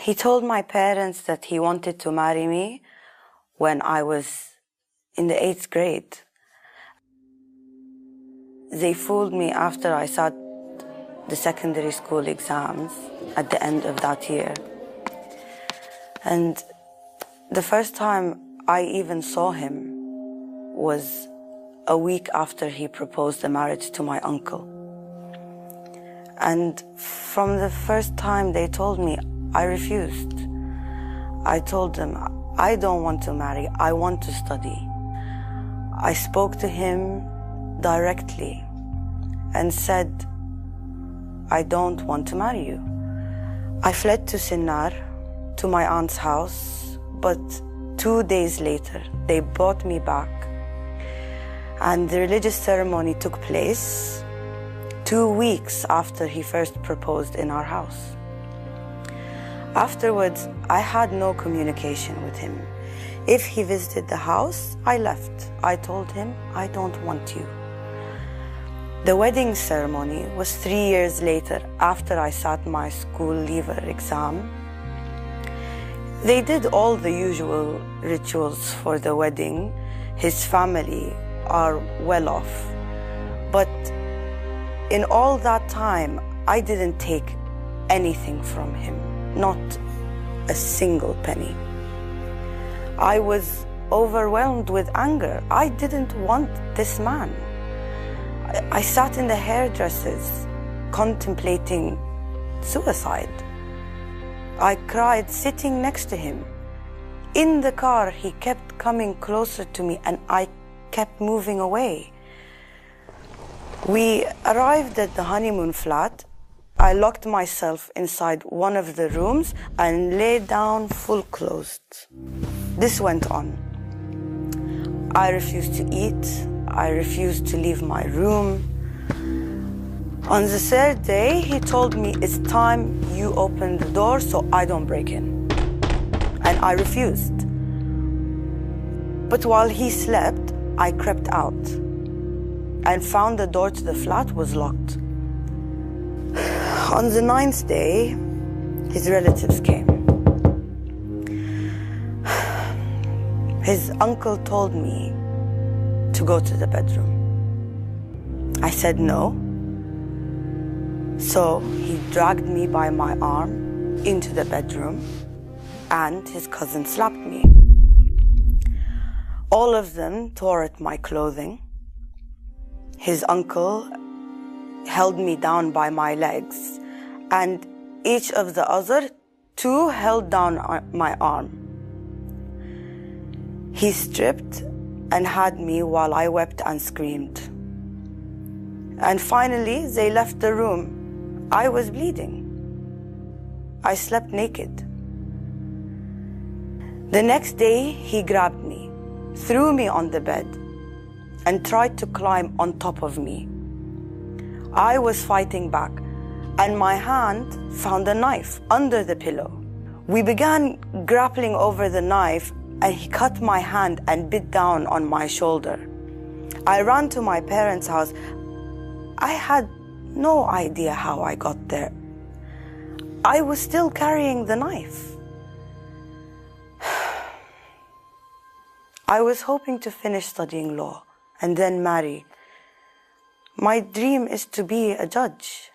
He told my parents that he wanted to marry me when I was in the 8th grade. They fooled me after I sat the secondary school exams at the end of that year. And the first time I even saw him was a week after he proposed the marriage to my uncle. And from the first time they told me, I refused. I told them, I don't want to marry, I want to study. I spoke to him directly and said, I don't want to marry you. I fled to Sinnar, to my aunt's house, but 2 days later, they brought me back. And the religious ceremony took place 2 weeks after he first proposed in our house. Afterwards, I had no communication with him. If he visited the house, I left. I told him, I don't want you. The wedding ceremony was 3 years later, after I sat my school leaver exam. They did all the usual rituals for the wedding. His family are well off. But in all that time, I didn't take anything from him, not a single penny. I was overwhelmed with anger. I didn't want this man. I sat in the hairdressers contemplating suicide. I cried sitting next to him. In the car, he kept coming closer to me and I kept moving away. We arrived at the honeymoon flat. I locked myself inside one of the rooms and lay down full closed. This went on. I refused to eat. I refused to leave my room. On the third day, he told me, it's time you open the door so I don't break in. And I refused. But while he slept, I crept out and found the door to the flat was locked. On the 9th day, his relatives came. His uncle told me to go to the bedroom. I said no. So he dragged me by my arm into the bedroom and his cousin slapped me. All of them tore at my clothing. His uncle held me down by my legs and each of the other two held down my arm. He stripped and had me while I wept and screamed. And finally, they left the room. I was bleeding. I slept naked. The next day, he grabbed me, threw me on the bed, and tried to climb on top of me. I was fighting back, and my hand found a knife under the pillow. We began grappling over the knife, and he cut my hand and bit down on my shoulder. I ran to my parents' house. I had no idea how I got there. I was still carrying the knife. I was hoping to finish studying law and then marry. My dream is to be a judge.